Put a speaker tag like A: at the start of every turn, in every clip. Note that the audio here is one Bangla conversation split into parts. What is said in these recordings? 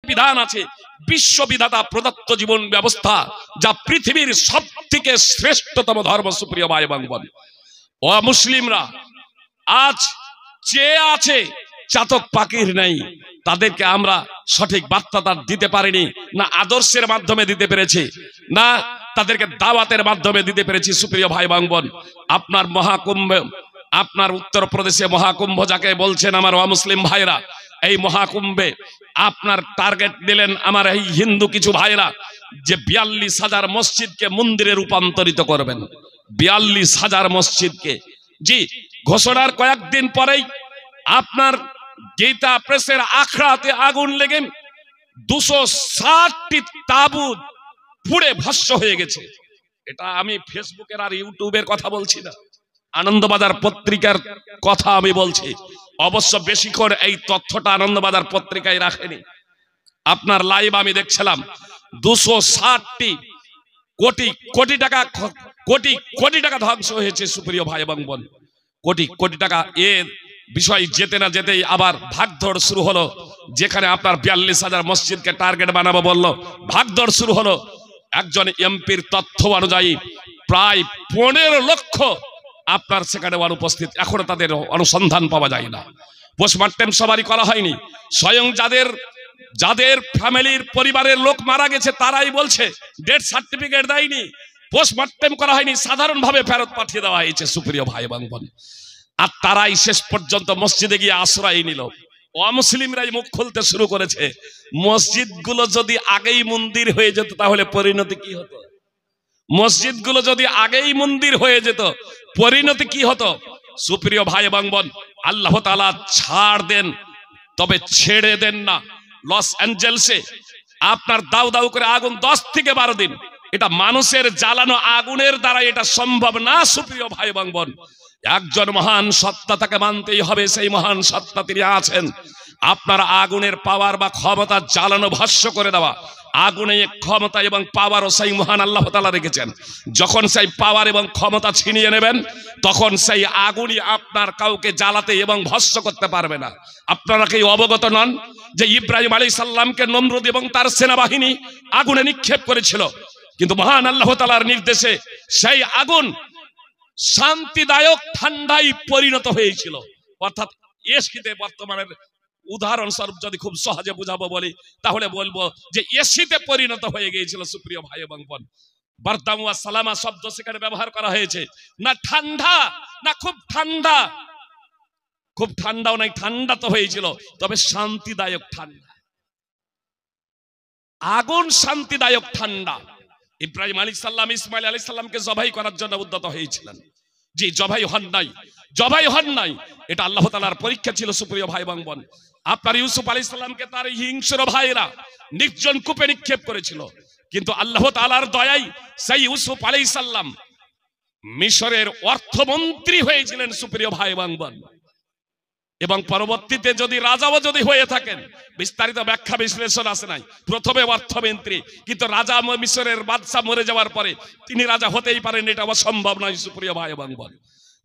A: বিধান আছে, বিশ্ববিধাতা প্রদত্ত জীবন ব্যবস্থা, যা পৃথিবীর সবথেকে শ্রেষ্ঠতম ধর্ম। সুপ্রিয় ভাই এবং বোন, অমুসলিমরা আজ চেয়ে আছে, চাতক পাখির নেই, তাদেরকে আমরা সঠিক বার্তা দিতে পারিনি, না আদর্শের মাধ্যমে দিতে পেরেছি, না তাদেরকে দাওয়াতের মাধ্যমে দিতে পেরেছি। সুপ্রিয় ভাই এবং বোন, আপনার মহাকুম্ভ, আপনার উত্তরপ্রদেশে মহাকুম্ভ যাকে বলছেন আমার অমুসলিম ভাইরা, এই মহাকুম্ভে আপনার টার্গেট দিলেন আমার এই হিন্দু কিছু ভাইরা যে 42,000 মসজিদকে মন্দিরে রূপান্তরিত করবেন। 42,000 মসজিদকে, জি, ঘোষণার কয়েকদিন পরেই আপনার গীতা প্রেসের আখড়াতে আগুন লেগে 260টি তাবুত পুড়ে ভস্ম হয়ে গেছে। এটা আমি ফেসবুকের আর ইউটিউবের কথা বলছি না, আনন্দবাজার পত্রিকার কথা আমি বলছি। অবশ্য বেশি করে এই তথ্যটা আনন্দবাজার পত্রিকায় রাখেনি। আপনার লাইভ আমি দেখছিলাম, 260 কোটি টাকা, কোটি টাকা ধ্বংস হয়েছে। সুপ্রিয় ভাই এবং বোন, কোটি টাকা। এর বিষয় যেতে না যেতেই আবার ভাগদৌড় শুরু হলো। যেখানে আপনার 42,000 মসজিদকে টার্গেট বানাবো বললো, ভাগদৌড় শুরু হলো। একজন এমপির তথ্য অনুযায়ী প্রায় 15 লক্ষ আপনার সেখানে অনুপস্থিত, এখনো তাদের অনুসন্ধান পাওয়া যায় না। পোস্টমর্টেম সবারই করা হয়নি। স্বয়ং যাদের ফ্যামিলির পরিবারের লোক মারা গেছে তারাই বলছে ডেথ সার্টিফিকেট দেয়নি, পোস্টমর্টেম করা হয়নি, সাধারণভাবে ফেরত পাঠিয়ে দেওয়া হয়েছে। সুপ্রিয় ভাই এবং বোন, আর তারাই শেষ পর্যন্ত মসজিদে গিয়ে আশ্রয় নিল। অমুসলিমরাই মুখ খুলতে শুরু করেছে। মসজিদগুলো যদি আগেই মন্দির হয়ে যেত তাহলে পরিণতি কি হতো? মসজিদগুলো যদি আগেই মন্দির হয়ে যেত পরিণতি কি হতো? সুপ্রিয় ভাই এবং বোন, আল্লাহ তাআলা ছাড় দেন, তবে ছেড়ে দেন না। লস অ্যাঞ্জেলসে আপনার দাউ দাউ করে আগুন 10 থেকে 12 দিন, এটা মানুষের জ্বালানো আগুনের দ্বারা এটা সম্ভব না। সুপ্রিয় ভাই এবং বোন, একজন মহান সত্তা, তাকে মানতেই হবে। সেই মহান সত্তা তিনি আছেন। আপনার আগুনের পাওয়ার বা ক্ষমতা জ্বালানো ভস্ম করে দেওয়া, আগুনে ক্ষমতা এবং পাওয়ারও সেই মহান আল্লাহ তাআলা রেখেছেন। যখন সেই পাওয়ার এবং ক্ষমতা ছিনিয়ে নেবেন তখন সেই আগুনই আপনার কাউকে জ্বালাতে এবং ভস্ম করতে পারবে না। আপনারা কি অবগত নন যে ইব্রাহিম আলাইহিস সালামকে নমরুদ এবং তার সেনাবাহিনী আগুনে নিক্ষেপ করেছিল, কিন্তু মহান আল্লাহ তাআলার নির্দেশে সেই আগুন শান্তিদায়ক ঠান্ডায় পরিণত হয়েছিল। অর্থাৎ এসিতে বর্তমানের উদাহরণস্বরূপ যদি খুব সহজে বুঝাবো বলি তাহলে বলবো যে এসিতে পরিণত হয়ে গিয়েছিল। সুপ্রিয় ভাই এবং বোন, বারদাম ওয়া সালামা শব্দ সেখানে ব্যবহার করা হয়েছে। না ঠান্ডা, না খুব ঠান্ডা, খুব ঠান্ডাও নাই, ঠান্ডা তো হয়েছিল, তবে শান্তিদায়ক ঠান্ডা। আগুন শান্তিদায়ক ঠান্ডা। ইব্রাহিম আলাইহিস সালাম ইসমাইল আলাইহিস সালামকে জবাই করার জন্য উদ্যত হয়েছিলেন। জি, জবাই হন নাই, এটা আল্লাহ তাআলার পরীক্ষা ছিল। সুপ্রিয় ভাই এবং বোন, আপনার ইউসুফ আলাইহিস সালামকে তার হিংস্র ভাইরা নির্জন কূপে নিক্ষেপ করেছিল, কিন্তু আল্লাহ তাআলার দয়ায় সেই ইউসুফ আলাইহিস সালাম মিশরের অর্থমন্ত্রী হয়েছিলেন। সুপ্রিয় ভাই এবং বোন, এবং পরবর্তীতে যদি রাজাও যদি হয়ে থাকেন, বিস্তারিত ব্যাখ্যা বিশ্লেষণ আছে নাই, প্রথমে অর্থমন্ত্রী, কিন্তু রাজা মিশরের বাদশা মরে যাওয়ার পরে তিনি রাজা হতেই পারেন, এটা অসম্ভব নয়। সুপ্রিয় ভাই এবং বোন,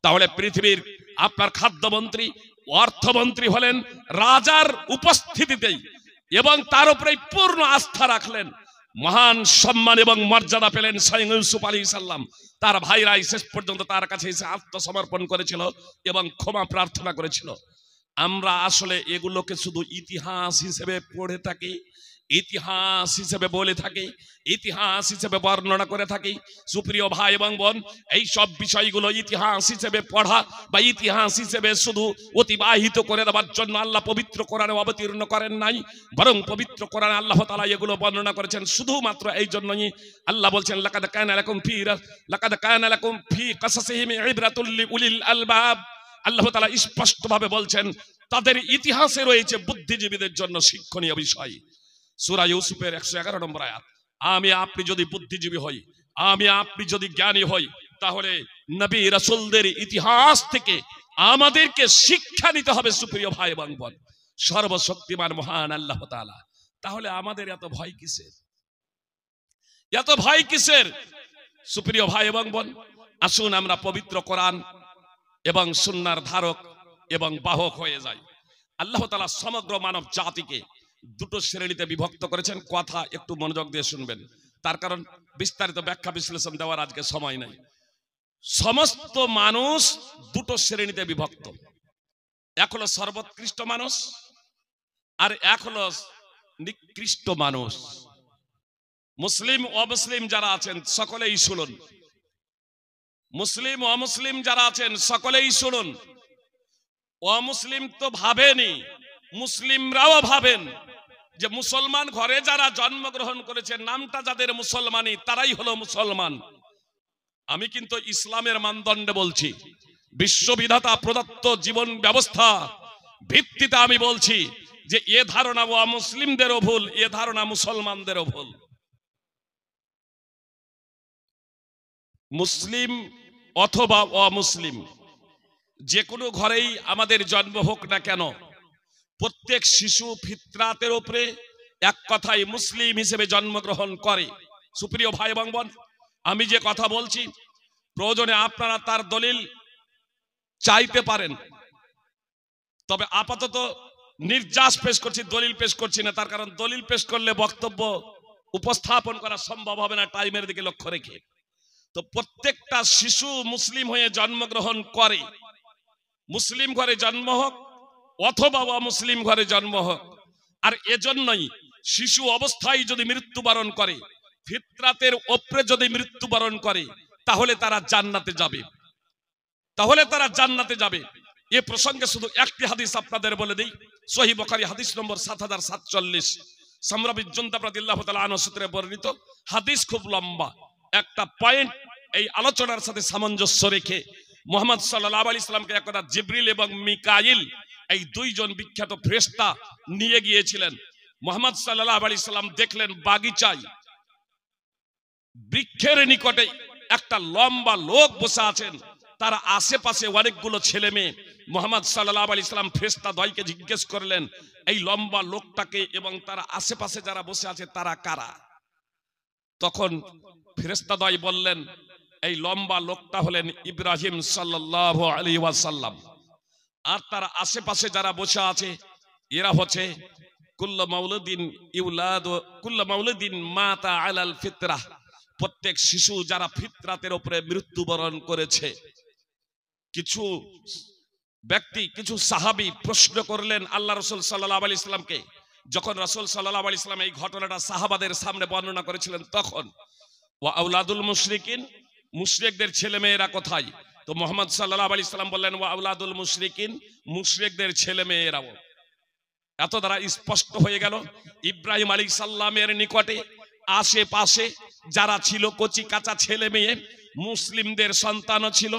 A: তাহলে পৃথিবীর আপনার খাদ্যমন্ত্রী, অর্থমন্ত্রী হলেন রাজার উপস্থিতিতেই, এবং তার উপরেই পূর্ণ আস্থা রাখলেন। মহান সম্মান এবং মর্যাদা পেলেন স্বয়ং ইউসুফ আলাইহিস সালাম। তার ভাইরাই শেষ পর্যন্ত তার কাছে এসে আত্মসমর্পণ করেছিল এবং ক্ষমা প্রার্থনা করেছিল। আমরা আসলে এগুলোকে শুধু ইতিহাস হিসেবে পড়ে থাকি, ইতিহাস হিসেবে বলে থাকি, ইতিহাস হিসেবে বর্ণনা করে থাকি। সুপ্রিয় ভাই এবং বোন, এই সব বিষয়গুলো ইতিহাস হিসেবে পড়া বা ইতিহাস হিসেবে শুধু অতিবাহিত করে দেওয়ার জন্য আল্লাহ পবিত্র কোরআনে অবতীর্ণ করেন নাই, বরং পবিত্র কোরআনে আল্লাহ তাআলা এগুলো বর্ণনা করেছেন শুধুমাত্র এই জন্যই। আল্লাহ বলছেন লাকাদ কানা লাকুম ফি কাসাসিহিম ইবরাতুল লিউলিল আলবাব। আল্লাহ তাআলা স্পষ্টভাবে বলছেন তাদের ইতিহাসে রয়েছে বুদ্ধিজীবীদের জন্য শিক্ষণীয় বিষয়। সূরা ইউসুফের 111 নম্বর আয়াত। আমি আপনি যদি বুদ্ধিজীবী হই, আমি আপনি যদি জ্ঞানী হই, তাহলে নবী রাসূলদের ইতিহাস থেকে আমাদেরকে শিক্ষা নিতে হবে। সুপ্রিয় ভাই এবং বোন, সর্বশক্তিমান মহান আল্লাহ তাআলা, তাহলে আমাদের এত ভয় কিসের? এত ভয় কিসের? সুপ্রিয় ভাই এবং বোন, আসুন আমরা পবিত্র কোরআন এবং সুন্নাহর ধারক এবং বাহক হয়ে যাই। আল্লাহ তাআলা সমগ্র মানব জাতিকে দুটো শ্রেণীতে বিভক্ত করেছেন। কথা একটু মনোযোগ দিয়ে শুনবেন, তার কারণ বিস্তারিত ব্যাখ্যা বিশ্লেষণ দেওয়ার আজকে সময় নাই। সমস্ত মানুষ দুটো শ্রেণীতে বিভক্ত, এক হলো সর্বোৎকৃষ্ট মানুষ আর এক হলো নিকৃষ্ট মানুষ। মুসলিম অমুসলিম যারা আছেন সকলেই শুনুন, মুসলিম অমুসলিম যারা আছেন সকলেই শুনুন। অমুসলিম তো ভাবেনি, মুসলিমরাও ভাবেন যে মুসলমান ঘরে যারা জন্মগ্রহণ করেছে, নামটা যাদের মুসলমানি, তারাই হলো মুসলমান। আমি কিন্তু ইসলামের মানদণ্ডে বলছি, বিশ্ববিধাতা প্রদত্ত জীবন ব্যবস্থা ভিত্তিতে আমি বলছি যে এ ধারণা অমুসলিমদেরও ভুল, এ ধারণা মুসলমানদেরও ভুল। মুসলিম অথবা অমুসলিম যে কোনো ঘরেই আমাদের জন্ম হোক না কেন, প্রত্যেক শিশু ফিতরাতের উপরে এক কথায় মুসলিম হিসেবে জন্মগ্রহণ করে। সুপ্রিয় ভাই এবং বোন, আমি যে কথা বলছি প্রয়োজনে আপনারা তার দলিল চাইতে পারেন, তবে আপাতত নির্যাস পেশ করছি, দলিল পেশ করছি না। তার কারণ দলিল পেশ করলে বক্তব্য উপস্থাপন করা সম্ভব হবে না টাইমের দিকে লক্ষ্য রেখে। তো প্রত্যেকটা শিশু মুসলিম হয়ে জন্মগ্রহণ করে, মুসলিম ঘরে জন্ম হোক অথবা অমুসলিম ঘরে জন্ম হোক। আর এজন্যই শিশু অবস্থায় যদি মৃত্যুবরণ করে, ফিতরাতের ওপরে যদি মৃত্যুবরণ করে, তাহলে তারা জান্নাতে যাবে, তাহলে তারা জান্নাতে যাবে। এ প্রসঙ্গে শুধু একটি হাদিস আপনাদের বলে দেই, সহিহ বুখারী হাদিস নম্বর ৭০৪৭, সামরা বিন জুনদাব রাদিয়াল্লাহু তাআলা আনহু সূত্রে বর্ণিত হাদিস। খুব লম্বা একটা পয়েন্ট, এই আলোচনার সাথে সামঞ্জস্য রেখে মুহাম্মদ সাল্লাল্লাহু আলাইহি সাল্লামকে একদা জিবরিল এবং মিকাইল, এই দুইজন বিখ্যাত ফেরেশতা নিয়ে গিয়েছিলেন। মুহাম্মদ সাল্লাল্লাহু আলাইহি সাল্লাম দেখলেন বাগিচায় বৃক্ষের নিকটে একটা লম্বা লোক বসে আছেন, তার আশেপাশে অনেকগুলো ছেলে মেয়ে। মুহাম্মদ সাল্লাল্লাহু আলাইহি সাল্লাম ফেরেশতা দ্বয়কে জিজ্ঞেস করলেন, এই লম্বা লোকটাকে এবং তার আশেপাশে যারা বসে আছে তারা কারা? তখন ফেরেশতা দ্বয় বললেন, এই লম্বা লোকটা হলেন ইব্রাহিম সাল্লাল্লাহু আলাইহি ওয়াসাল্লাম, আর তার আশেপাশে যারা বসে আছে এরা হচ্ছে কুল্লু মাউলুদিন ইউলাদু কুল্লু মাউলুদিন মাতা আলাল ফিতরাহ, প্রত্যেক শিশু যারা ফিতরাতের উপরে মৃত্যুবরণ করেছে। কিছু ব্যক্তি, কিছু সাহাবী প্রশ্ন করলেন আল্লাহ রাসূল সাল্লাল্লাহু আলাইহি সাল্লামকে। যখন রাসূল সাল্লাল্লাহু আলাইহি সাল্লাম এই ঘটনাটা সাহাবাদের সামনে বর্ণনা করেছিলেন, তখন ওয়া আওলাদুল মুশরিকিন, মুশরিকদের ছেলে মেয়েরা কোথায়? তো মুহাম্মদ সাল্লাল্লাহু আলাইহি সাল্লাম বললেন, ওয়া আওলাদুল মুশরিকিন, মুশরিকদের ছেলে মেয়েরাও। এত দ্বারা স্পষ্ট হয়ে গেল ইব্রাহিম আলাইহিস সালামের নিকটে আশেপাশে যারা ছিল কচি কাঁচা ছেলে মেয়ে, মুসলিমদের সন্তানও ছিল,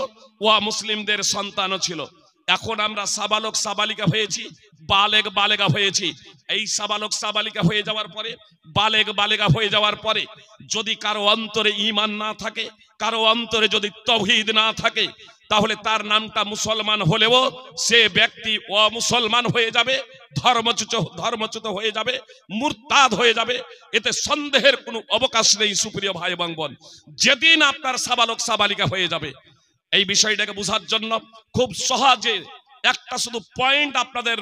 A: অমুসলিমদের সন্তানও ছিল। এখন আমরা সাবালক সাবালিকা হয়েছি, বালেগ বালেগা হয়েছি। এই সাবালক সাবালিকা হয়ে যাওয়ার পরে, বালেগ বালেগা হয়ে যাওয়ার পরে যদি কারো অন্তরে ঈমান না থাকে, কারো অন্তরে যদি তাওহীদ না থাকে, তাহলে তার নামটা মুসলমান হলেও সে ব্যক্তি অমুসলমান হয়ে যাবে, ধর্মচ্যুত হয়ে যাবে, মুরতাদ হয়ে যাবে। এতে সন্দেহের কোনো অবকাশ নেই। সুপ্রিয় ভাই এবং বোন, যেদিন আপনার সাবালক সাবালিকা হয়ে যাবে, এই বিষয়টাকে বোঝার জন্য খুব সহজে একটা শুধু পয়েন্ট আপনাদের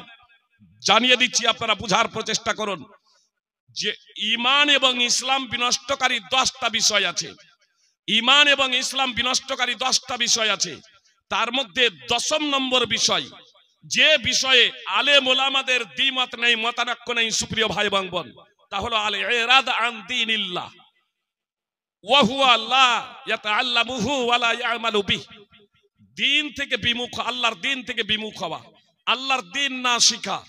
A: জানিয়ে দিচ্ছি, আপনারা বোঝার প্রচেষ্টা করুন যে ঈমান এবং ইসলাম বিনষ্টকারী 10টা বিষয় আছে। ঈমান এবং ইসলাম বিনষ্টকারী 10টা বিষয় আছে। তার মধ্যে 10ম নম্বর বিষয়, যে বিষয়ে আলেম ওলামাদের দ্বিমত নেই, মতানক্য নেই, সুপ্রিয় ভাই এবং বোন, তা হলো আল ইরাদ আন দীনিল্লাহ ওয়া হুয়া লা ইয়াতাআল্লামুহু ওয়া লা ইয়ামালু বিহি। দিন থেকে বিমুখ, আল্লাহর দিন থেকে বিমুখ হওয়া, আল্লাহর দিন না শিখা,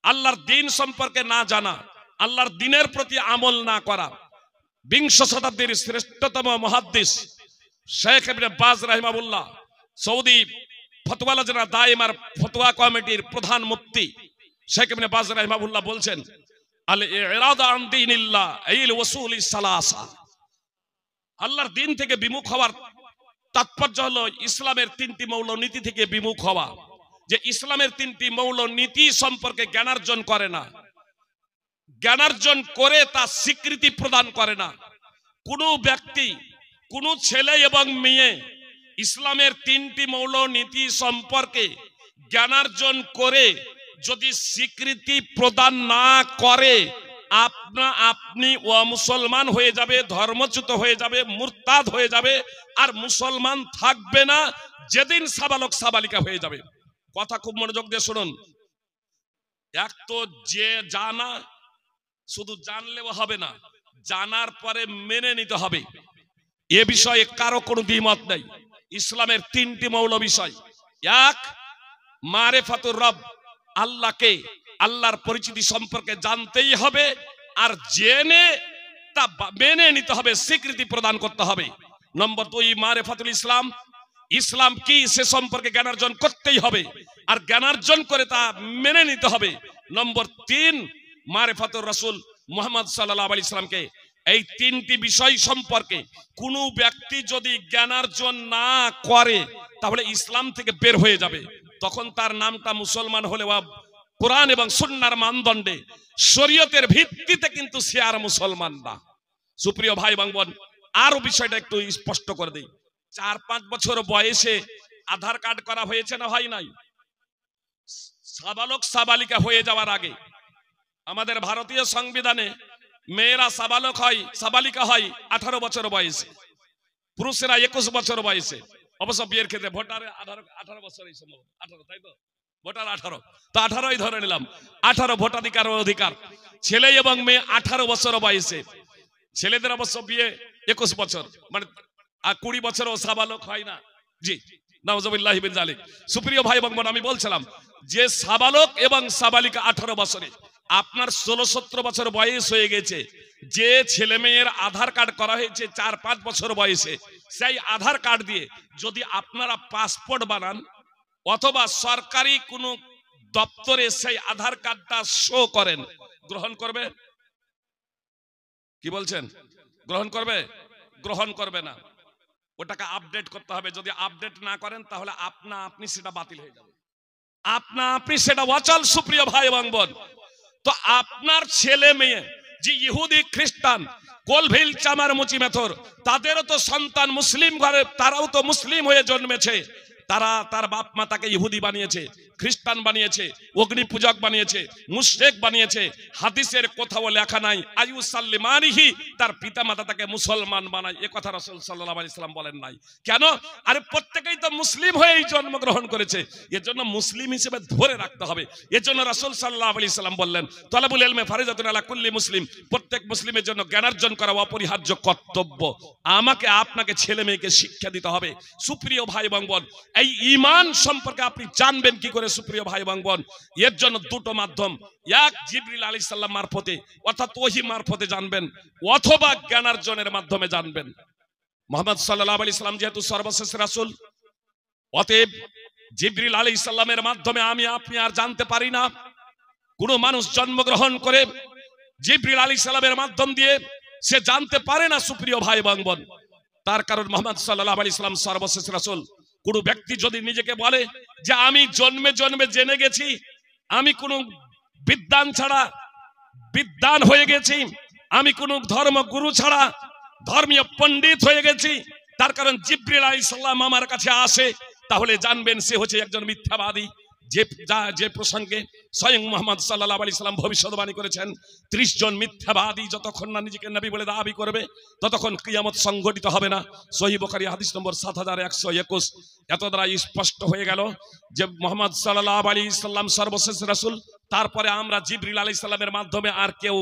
A: আল্লাহর দিন সম্পর্কে না জানা, আল্লাহর দিনের প্রতি আমল না করা। বিংশ শতাব্দীর শ্রেষ্ঠতম মুহাদ্দিস শেখ ইবনে বাজ রাহিমাহুল্লাহ, সৌদি ফতোয়া লাজনা দায়মার ফতোয়া কমিটির প্রধান মুফতি শেখ ইবনে বাজ রাহিমাহুল্লাহ বলছেন, আল ইরাদা আন দীনিল্লাহ আইল ওয়াসুলি সালাসা। আল্লাহর দিন থেকে বিমুখ হওয়ার তাৎপর্য হলো ইসলামের 3টি মৌলনীতি থেকে বিমুখ হওয়া। যে ইসলামের 3টি মৌলনীতি সম্পর্কে জ্ঞানার্জন করে না, জ্ঞানার্জন করে তা স্বীকৃতি প্রদান করে না। কোনো ব্যক্তি, কোনো ছেলে এবং মেয়ে ইসলামের 3টি মৌলনীতি সম্পর্কে জ্ঞানার্জন করে যদি স্বীকৃতি প্রদান না করে আপনি অমুসলমান হয়ে যাবে, ধর্মচ্যুত হয়ে যাবে, মুরতাদ হয়ে যাবে, আর মুসলমান থাকবে না যেদিন সাবালক সাবালিকা হয়ে যাবে। কথা খুব মনোযোগ দিয়ে শুনুন। এক তো যে জানা, শুধু জানলেও হবে না, জানার পরে মেনে নিতে হবে। এ বিষয়ে কারো কোনো দ্বিমত নেই। ইসলামের তিনটি মৌল বিষয়। এক, মারেফাতুর রব, আল্লাহকে, আল্লাহর পরিচিতি সম্পর্কে জানতেই হবে, আর জেনে তা মেনে নিতে হবে, স্বীকৃতি প্রদান করতে হবে। নম্বর দুই, মারেফাতুল ইসলাম, ইসলাম কি সে সম্পর্কে জ্ঞানার্জন করতেই হবে, আর জ্ঞানার্জন করে তা মেনে নিতে হবে। নম্বর তিন, মারেফাতুর রাসূল মুহাম্মদ সাল্লাল্লাহু আলাইহি সাল্লামকে। এই তিনটি বিষয় সম্পর্কে কোন ব্যক্তি যদি জ্ঞানার্জন না করে তাহলে ইসলাম থেকে বের হয়ে যাবে। তখন তার নামটা মুসলমান হলেও কোরআন এবং সুন্নাহর মানদণ্ডে শরীয়তের ভিত্তিতে কিন্তু সে আর মুসলমান না। সুপ্রিয় ভাই এবং বোন, আরো বিষয়টা একটু স্পষ্ট করে দেই। 4-5 বছর বয়সে আধার কার্ড করা হয়েছে না হয় নাই? সাবালক সাবালিকা হয়ে যাওয়ার আগে আমাদের ভারতীয় সংবিধানে মেয়েরা সাবালক হয়, সাবালিকা হয় 18 বছর বয়সে, পুরুষেরা 21 বছর বয়সে। অবশ্য বিয়ের ক্ষেত্রে ভোটারে 18 বছর, এই সম্ভব 18, তাই তো? ভোটার 18, তো 18ই ধরে নিলাম। 18 ভোটাধিকার অধিকার। ছেলে এবং মেয়ে 18 বছর বয়সে। ছেলেদের অবশ্য বিয়ে 21 বছর, মানে 20 বছরও সাবালক হয় না। জি, নাউজুবিল্লাহি মিন যালিক। সুপ্রিয় ভাই এবং বোন, আমি বলছিলাম যে সাবালক এবং সাবালিকা 18 বছরে, আপনার 16-17 বছর বয়স হয়ে গেছে, যে ছেলে মেয়ের আধার কার্ড করা হয়েছে 4-5 বছর বয়সে, সেই আধার কার্ড দিয়ে যদি আপনারা পাসপোর্ট বানান অথবা সরকারি কোনো দপ্তরে সেই আধার কার্ডটা শো করেন, গ্রহণ করবে? কি বলছেন? গ্রহণ করবে? গ্রহণ করবে না। ওটাকে আপডেট করতে হবে। যদি আপডেট না করেন তাহলে আপনি সেটা বাতিল হয়ে যাবে, আপনি সেটা অচল। সুপ্রিয় ভাই এবং বোন, তো আপনার ছেলে মেয়ে যে ইহুদি খ্রিস্টান কোলভিল চামার মুচি মেথর, তাদেরও তো সন্তান মুসলিম ঘরে, তারাও তো মুসলিম হয়ে জন্মেছে। তারা তার বাপ মা তাকে ইহুদি বানিয়েছে, খ্রিস্টান বানিয়েছে, অগ্নি পূজক বানিয়েছে, মুশরিক বানিয়েছে। হাদিসের কোথাও লেখা নাই আইয়ুসাল্লিমানিহি, তার পিতামাতা তাকে মুসলমান বানায়। এ কথা রাসূল সাল্লাল্লাহু আলাইহি সাল্লাম বলেন নাই। কেন? আরে প্রত্যেকেই তো মুসলিম হয়েই জন্মগ্রহণ করেছে, এর জন্য মুসলিম হিসেবে ধরে রাখতে হবে। এর জন্য রাসূল সাল্লাল্লাহু আলাইহি সাল্লাম বললেন, তালাবুল ইলমি ফারিজাতুন আলা কুল্লি মুসলিম, প্রত্যেক মুসলিমের জন্য জ্ঞানার্জন করা অপরিহার্য কর্তব্য। আমাকে আপনাকে ছেলে মেয়েকে শিক্ষা দিতে হবে। সুপ্রিয় ভাই এবং বোন, এই ঈমান সম্পর্কে আপনি জানবেন কি করে? সুপ্রিয় ভাই এবং বোন, এর জন্য দুটো মাধ্যম। এক, জিবরিল আলাইহিস সালাম মারফতে, অর্থাৎ ওহী মারফতে জানবেন, অথবা জ্ঞানার্জনের মাধ্যমে জানবেন। মুহাম্মদ সাল্লাল্লাহু আলাইহি সাল্লাম যেহেতু সর্বশেষ রাসূল, অতএব জিবরিল আলাইহিস সালামের মাধ্যমে আমি আপনি আর জানতে পারি না। কোন মানুষ জন্মগ্রহণ করে জিবরিল আলাইহিস সালামের মাধ্যম দিয়ে সে জানতে পারে না। সুপ্রিয় ভাই এবং বোন, তার কারণ মুহাম্মদ সাল্লাল্লাহু আলাইহি সাল্লাম সর্বশেষ রাসূল। কোন ব্যক্তি যদি নিজেকে বলে যে আমি জন্মে জন্মে জেনে গেছি, আমি কোন বিদ্বান ছাড়া বিদ্বান হয়ে গেছি, আমি কোন ধর্মগুরু ছাড়া ধর্মীয় পণ্ডিত হয়ে গেছি, তার কারণ জিবরিল আলাইহিস সালাম আমার কাছে আসে, তাহলে জানবেন সে হচ্ছে একজন মিথ্যাবাদী। যে প্রসঙ্গে স্বয়ং মুহাম্মদ সাল্লাল্লাহু আলাইহি সাল্লাম ভবিষ্যদ্বাণী করেছেন, 30 জন মিথ্যাবাদী যতক্ষণ না নিজেকে নবী বলে দাবি করবে ততক্ষণ কিয়ামত সংঘটিত হবে না। সহিহ বুখারী হাদিস নম্বর 7121। এত দ্বারা স্পষ্ট হয়ে গেল যে মুহাম্মদ সাল্লাল্লাহু আলাইহি সাল্লাম সর্বশেষ রাসূল। তারপরে আমরা জিবরিল আলাইহিস সালামের মাধ্যমে আর কেউ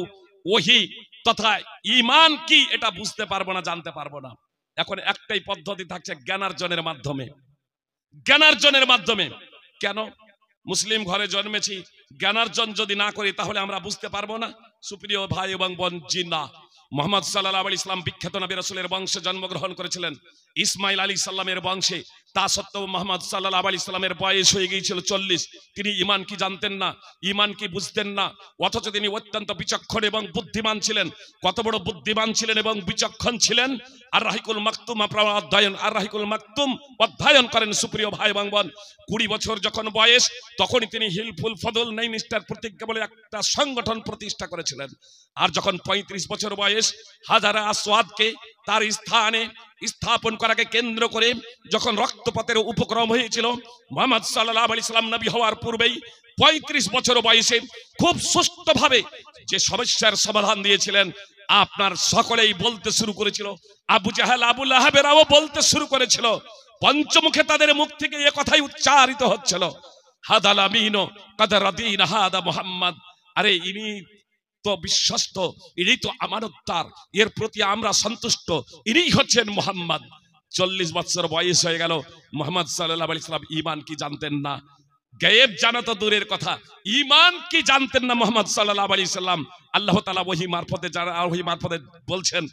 A: ওহী তথা ঈমান কি এটা বুঝতে পারবো না, জানতে পারবো না। এখন একটাই পদ্ধতি থাকছে, জ্ঞানার্জনের মাধ্যমে। জ্ঞানার্জনের মাধ্যমে কেন? মুসলিম ঘরে জন্মেছি, জ্ঞানার্জন যদি না করি তাহলে আমরা বুঝতে পারবো না। সুপ্রিয় ভাই এবং বোন, জি না। মুহাম্মদ সাল্লাল্লাহু আলাইহি সাল্লাম বিখ্যাত নবী রাসূলের বংশে জন্মগ্রহণ করেছিলেন, ইসমাইল আলাইহিস সালামের বংশে। তা সত্ত্বেও মুহাম্মদ সাল্লাল্লাহু আলাইহি সাল্লামের বয়স হয়ে গিয়েছিল 40। তিনি ঈমান কি জানতেন না, ঈমান কি বুঝতেন না, অথচ তিনি অত্যন্ত বিচক্ষণ এবং বুদ্ধিমান ছিলেন। কত বড় বুদ্ধিমান ছিলেন এবং বিচক্ষণ ছিলেন! আর রাহিকুল মাকতুম আপনারা অধ্যয়ন, আর রাহিকুল মাকতুম অধ্যয়ন করেন। সুপ্রিয় ভাই এবং বোন, 20 বছর যখন বয়স তখনই তিনি হিলফুল ফদল নেই নিষ্ঠার প্রতিজ্ঞা বলে একটা সংগঠন প্রতিষ্ঠা করেছিলেন। আর যখন 35 বছর বয়স হাজারা আসওয়াদকে তার স্থানে স্থাপন করাকে কেন্দ্র করে যখন রক্তপাতের উপক্রম হয়েছিল, মুহাম্মদ সাল্লাল্লাহু আলাইহি সাল্লাম নবী হওয়ার পূর্বেই 35 বছর বয়সে খুব সুষ্ঠুভাবে যে সমস্যার সমাধান দিয়েছিলেন, আপনার সকলেই বলতে শুরু করেছিল। আবু জাহেল, আবু লাহাবেরাও বলতে শুরু করেছিল, পঞ্চমুখে তাদের মুখ থেকে এ কথাই উচ্চারিত হচ্ছিল, হাদাল আমিন কাদ রাদিনা হাদা মুহাম্মদ। আরে ইনি তো বিশ্বস্ত, ইনি তো আমানতদার, এর প্রতি আমরা সন্তুষ্ট, ইনিই হচ্ছেন মুহাম্মদ। 40 বছর বয়স হয়ে গেল, মুহাম্মদ সাল্লাল্লাহু আলাইহি সাল্লাম ঈমান কি জানতেন না? গায়েব জানা তো দূরের কথা, ঈমান কি জানতেন না মুহাম্মদ সাল্লাল্লাহু আলাইহি সাল্লাম? আল্লাহ তাআলা ওহী মারফতে বলছেন,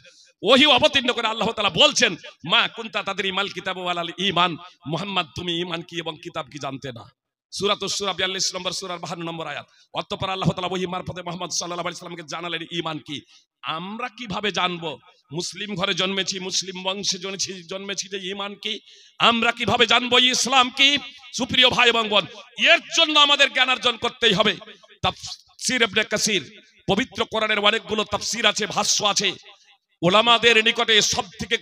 A: ওহী অবতীর্ণ করে আল্লাহ তাআলা বলছেন, মা কুনতা তাদরি মাল কিতাব ওয়ালাল ঈমান, মুহাম্মদ তুমি ঈমান কি এবং কিতাব কি জানতে না। সূরাতুস সূরা 42 নম্বর সূরার 52 নম্বর আয়াত। অতঃপর আল্লাহ তাআলা ওহী মারফতে মুহাম্মদ সাল্লাল্লাহু আলাইহি সাল্লামকে জানালেন ঈমান কি। আমরা কিভাবে জানবো? মুসলিম ঘরে জন্মেছি, মুসলিম বংশে জন্মেছি, যে ঈমান কি আমরা কিভাবে জানবো? ইসলাম কি? সুপ্রিয় ভাই এবং বোন, এর জন্য আমাদের জ্ঞান অর্জন করতেই হবে। তাফসীর ইবনে কাসির, পবিত্র কোরআনের অনেকগুলো তাফসীর আছে, ভাষ্য আছে। উলামাদের নিকটে সবথেকে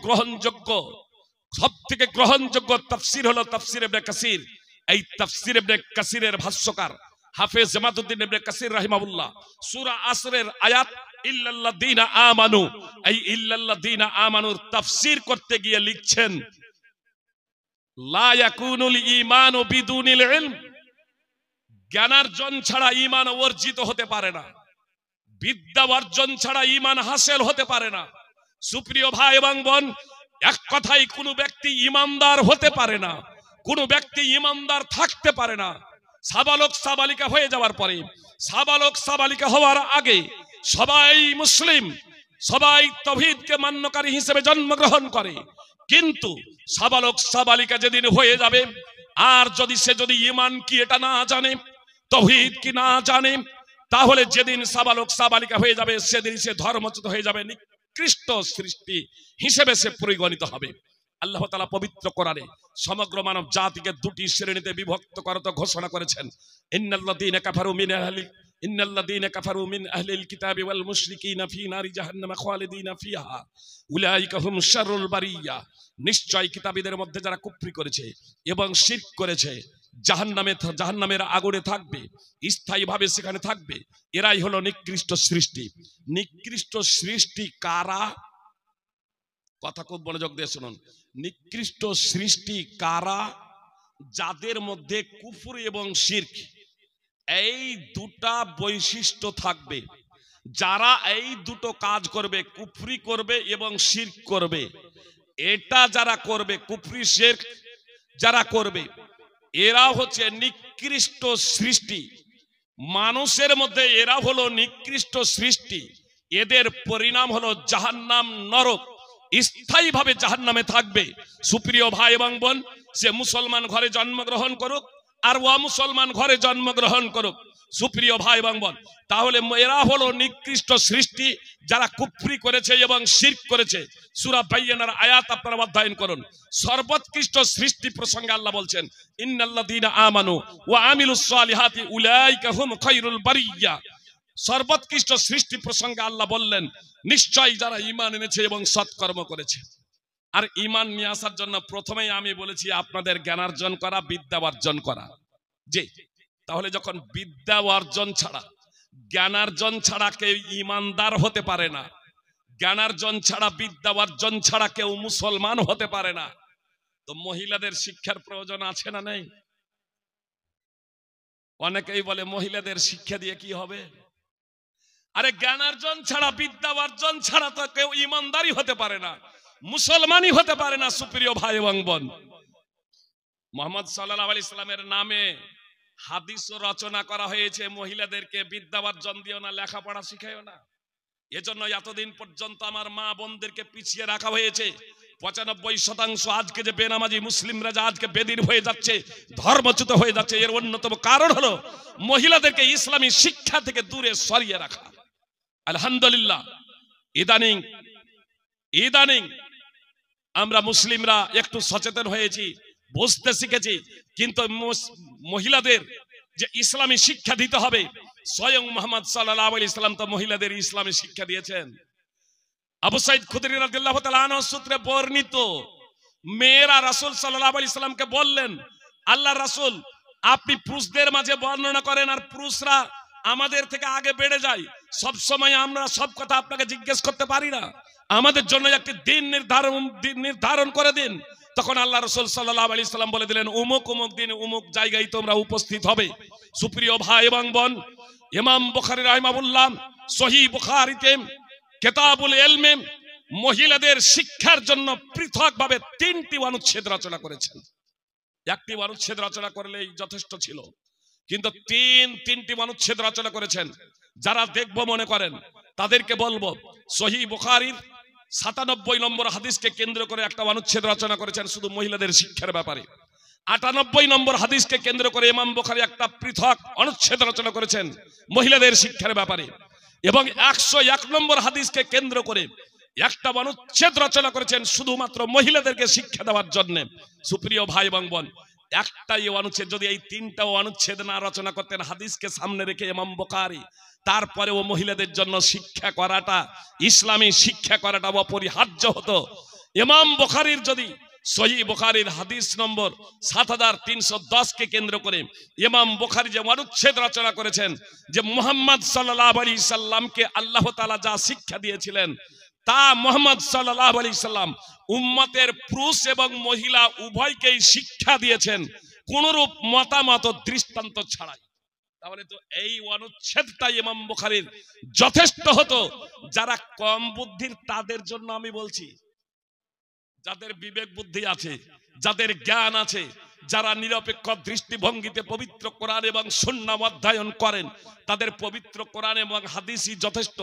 A: গ্রহণযোগ্য তাফসীর হলো তাফসীর ইবনে কাসির। এই তাফসীর ইবনে কাসিরের ভাষ্যকার হাফেজ জামাতুদ্দিন ইবনে কাসির রাহিমাহুল্লাহ সূরা আসরের আয়াত ইল্লাল্লাযীনা আমানু, এই ইল্লাল্লাযীনা আমানুর তাফসীর করতে গিয়ে লিখছেন, লা ইয়াকুনুল ঈমানু বিদুনিল ইলম, জ্ঞানার্জন ছাড়া ঈমান অর্জিত হতে পারে না, বিদ্যা অর্জন ছাড়া ঈমান হাসিল হতে পারে না। সুপ্রিয় ভাই এবং বোন, এক কথাই কোনো ব্যক্তি ঈমানদার হতে পারে না, কোনো ব্যক্তি ঈমানদার থাকতে পারে না। সাবালক সাবালিকা হয়ে যাওয়ার পরে, সাবালক সাবালিকা হওয়ার আগে সবাই মুসলিম, সবাই তাওহীদকে মান্যকারী হিসেবে জন্মগ্রহণ করে, কিন্তু সাবালক সাবালিকা যেদিন হয়ে যাবে, আর সে যদি ঈমান কি এটা না জানে, তাওহীদ কি না জানে, তাহলে যেদিন সাবালক সাবালিকা হয়ে যাবে, সেদিন সে ধর্মচ্যুত হয়ে যাবে, নিকৃষ্ট সৃষ্টি হিসেবে সে পরিগণিত হবে। আল্লাহ তাআলা পবিত্র কোরআনে সমগ্র মানব জাতিকে দুটি শ্রেণীতে বিভক্ত করতে ঘোষণা করেছেন। ইন্নাল্লাযীনা কাফারু মিন আহলিল কিতাবি ওয়াল মুশরিকিনা ফি নারি জাহান্নাম খালিদিনা ফিহা উলাইকা হুম শাররুল বারিয়া। নিশ্চয় কিতাবীদের মধ্যে যারা কুফরি করেছে এবং শিরক করেছে, জাহান্নামের আগুনে থাকবে, স্থায়ীভাবে সেখানে থাকবে। এরাই হলো নিকৃষ্ট সৃষ্টি। নিকৃষ্ট সৃষ্টি কারা? কথা খুব মনোযোগ দিয়ে শুনুন। নিকৃষ্ট সৃষ্টি কারা? যাদের মধ্যে কুফর এবং শিরক, এই দুটা বৈশিষ্ট্য থাকবে। যারা এই দুটো কাজ করবে, কুফরি করবে এবং শিরক করবে, এটা যারা করবে, কুফরি শিরক যারা করবে, এরা হচ্ছে নিকৃষ্ট সৃষ্টি। মানুষের মধ্যে এরা হলো নিকৃষ্ট সৃষ্টি। এদের পরিণাম হলো জাহান্নাম, নরক, স্থায়ীভাবে জাহান্নামে থাকবে। সুপ্রিয় ভাই এবং বোন, সে মুসলমান ঘরে জন্মগ্রহণ করুক আর অমুসলমান ঘরে জন্মগ্রহণ করুক, সুপ্রিয় ভাই এবং বোন, তাহলে এরা হলো নিকৃষ্ট সৃষ্টি যারা কুফরি করেছে এবং শিরক করেছে। সূরা বাইয়ানার আয়াত আপনারা অধ্যয়ন করুন। সর্বোৎকৃষ্ট সৃষ্টি প্রসঙ্গে আল্লাহ বলছেন, ইন্নাল্লাযীনা আমানু ওয়া আমিলুস সালিহাতি উলাইকা হুম খায়রুল বারিয়া। সর্বোৎকৃষ্ট সৃষ্টি প্রসঙ্গে আল্লাহ বললেন, নিশ্চয় যারা ঈমান এনেছে এবং সৎকর্ম করেছে। আর ঈমান নিয়ে আসার জন্য প্রথমেই আমি বলেছি আপনাদের জ্ঞানার্জন করা, বিদ্যা অর্জন করা। জি, তাহলে যখন বিদ্যা অর্জন ছাড়া, জ্ঞানার্জন ছাড়া কেউ ঈমানদার হতে পারে না, জ্ঞানার্জন ছাড়া, বিদ্যা অর্জন ছাড়া কেউ মুসলমান হতে পারে না, তো মহিলাদের শিক্ষার প্রয়োজন আছে না নেই? অনেকেই বলে মহিলাদের শিক্ষা দিয়ে কি হবে? আরে জ্ঞানার্জন ছাড়া, বিদ্যা অর্জন ছাড়া তো কেউ ঈমানদারই হতে পারে না, মুসলমানই হতে পারে না। সুপ্রিয় ভাই এবং বোন, মুহাম্মদ সাল্লাল্লাহু আলাইহি সাল্লামের নামে হাদিস রচনা করা হয়েছে, মহিলাদেরকে বিদ্যা অর্জন দিও না, লেখাপড়া শিখাইও না। এজন্য এতদিন পর্যন্ত আমার মা বোনদেরকে পিছিয়ে রাখা হয়েছে। 95% আজকে যে বেনামাজি মুসলিমরা যা আজকে বেদিন হয়ে যাচ্ছে, ধর্মচ্যুত হয়ে যাচ্ছে, এর অন্যতম কারণ হলো মহিলাদেরকে ইসলামী শিক্ষা থেকে দূরে সরিয়ে রাখা। আলহামদুলিল্লাহ, ইদানিং আমরা মুসলিমরা একটু সচেতন হয়েছি, বুঝতে শিখেছি, কিন্তু মহিলাদের যে ইসলামী শিক্ষা দিতে হবে, স্বয়ং মুহাম্মদ সাল্লাল্লাহু আলাইহি সাল্লাম তো মহিলাদের ইসলামী শিক্ষা দিয়েছেন। আবু সাইদ খুদরি রাদিয়াল্লাহু তাআলা আনহু সূত্রে বর্ণিত, মেয়েরা রাসূল সাল্লাল্লাহু আলাইহি সাল্লামকে বললেন, আল্লাহর রাসূল আপনি পুরুষদের মাঝে বর্ণনা করেন আর পুরুষরা আমাদের থেকে আগে বেড়ে যায়, সব সময় আমরা সব কথা আপনাকে জিজ্ঞেস করতে পারি না, আমাদের জন্য একটি দিন নির্ধারণ করে দিন। তখন আল্লাহ রাসূল সাল্লাল্লাহু আলাইহি সাল্লাম বলে দিলেন, অমুক অমুক দিন অমুক জায়গায় তোমরা উপস্থিত হবে। সুপ্রিয় ভাই এবং বোন, ইমাম বুখারী রাহিমাহুল্লাহ সহিহ বুখারীতে কিতাবুল ইলমে মহিলাদের শিক্ষার জন্য পৃথকভাবে 3টি অনুচ্ছেদ রচনা করেছেন। একটি অনুচ্ছেদ রচনা করলেই যথেষ্ট ছিল, কিন্তু তিনটি অনুচ্ছেদ রচনা করেছেন। যারা দেখবো মনে করেন তাদেরকে বলবো, সহিহ বুখারীর 97 নম্বর হাদিসকে কেন্দ্র করে একটা অনুচ্ছেদ রচনা করেছেন শুধু মহিলাদের শিক্ষার ব্যাপারে। 98 নম্বর হাদিসকে কেন্দ্র করে ইমাম বুখারী একটা পৃথক অনুচ্ছেদ রচনা করেছেন মহিলাদের শিক্ষার ব্যাপারে, এবং 101 নম্বর হাদিসকে কেন্দ্র করে একটা অনুচ্ছেদ রচনা করেছেন শুধুমাত্র মহিলাদেরকে শিক্ষা দেওয়ার জন্য। সুপ্রিয় ভাই এবং বোন, একটাই অনুচ্ছেদ, যদি এই 3টাও অনুচ্ছেদ না রচনা করতেন হাদিসকে সামনে রেখে ইমাম বুখারী, তারপরেও মহিলাদের জন্য শিক্ষা করাটা, ইসলামী শিক্ষা করাটা অপরিহার্য হতো। ইমাম বুখারীর যদি সহিহ বুখারীর হাদিস নম্বর 7310 কে কেন্দ্র করে ইমাম বুখারী যে অনুচ্ছেদ রচনা করেছেন যে মুহাম্মদ সাল্লাল্লাহু আলাইহি সাল্লামকে আল্লাহ তাআলা যা শিক্ষা দিয়েছিলেন তা মুহাম্মদ সাল্লাল্লাহু আলাইহি সাল্লাম উম্মতের পুরুষ এবং মহিলা উভয়কেই শিক্ষা দিয়েছেন কোনরূপ মতামত দৃষ্টান্ত ছাড়াই। তাহলে তো এই অনুচ্ছেদটা ইমাম বুখারীর যথেষ্ট হতো। যারা কম বুদ্ধির তাদের জন্য আমি বলছি, যাদের বিবেক বুদ্ধি আছে, যাদের জ্ঞান আছে, যারা নিরপেক্ষ দৃষ্টিভঙ্গিতে পবিত্র কোরআন এবং সুন্নাহ অধ্যয়ন করেন, তাদের পবিত্র কোরআন এবং হাদিসই যথেষ্ট।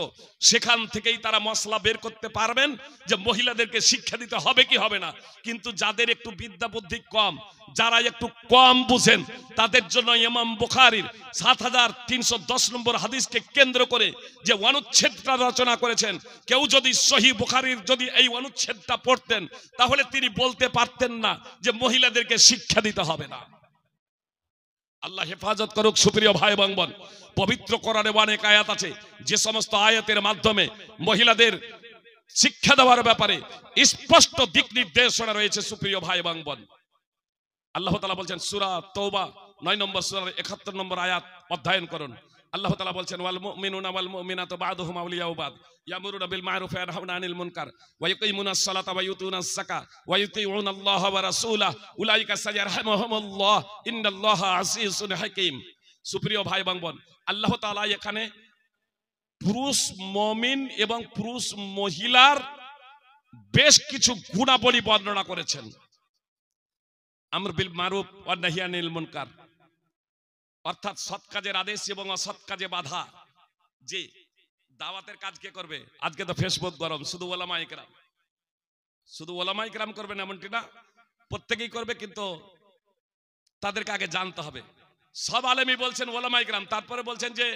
A: সেখান থেকেই তারা মসলা বের করতে পারবেন যে মহিলাদেরকে শিক্ষা দিতে হবে কি হবে না। কিন্তু যাদের একটু বিদ্যা বুদ্ধি কম, যারা একটু কম বুঝেন, তাদের জন্য ইমাম বুখারীর 7310 নম্বর হাদিসকে কেন্দ্র করে যে অনুচ্ছেদটা রচনা করেছেন, কেউ যদি সহিহ বুখারীর যদি এই অনুচ্ছেদটা পড়তেন তাহলে তিনি বলতে পারতেন না যে মহিলাদেরকে শিক্ষা দিতে হবে না। আল্লাহ হেফাজত করুক। সুপ্রিয় ভাই এবং বোন, পবিত্র কোরআনে অনেক আয়াত আছে যে সমস্ত আয়াতের মাধ্যমে মহিলাদের শিক্ষা দেওয়ার ব্যাপারে স্পষ্ট দিক নির্দেশনা রয়েছে। সুপ্রিয় ভাই এবং বোন, আল্লাহ তাআলা বলছেন সূরা তওবা 9 নম্বর সূরার 71 নম্বর আয়াত অধ্যয়ন করুন। আল্লাহ তাআলা বলছেন ওয়াল মুমিনুনা ওয়াল মুমিনাতু বা'দুহুম আউলিয়াউ বা'দ ইয়ামুরুনা বিল মা'রুফ ওয়া ইয়ানহাউনা আনিল মুনকার ওয়া ইউকিমুনাস সালাতা ওয়া ইউতুনাস যাকাত ওয়া ইউতিউনাল্লাহা ওয়া রাসূলাহু উলাইকা সায়ারহামুহুমুল্লাহ ইন্নাল্লাহা আজিজুন হাকীম। সুপ্রিয় ভাই এবং বোন, আল্লাহ তাআলা এখানে পুরুষ মুমিন এবং পুরুষ মহিলার বেশ কিছু গুণাবলী বর্ণনা করেছেন। আমর বিল মারুফ ওয়া নাহি আনিল মুনকার, অর্থাৎ সৎ কাজের আদেশ এবং অসৎ কাজে বাধা। যে দাওয়াতের কাজ কে করবে? আজকে তো ফেসবুক গরম, শুধু ওলামায়ে কেরাম, শুধু ওলামায়ে কেরাম করবেন এমনটি না, প্রত্যেকেই করবে, কিন্তু তাদেরকে আগে জানতে হবে। সব আলেমই বলছেন ওলামায়ে কেরাম, তারপরে বলছেন যে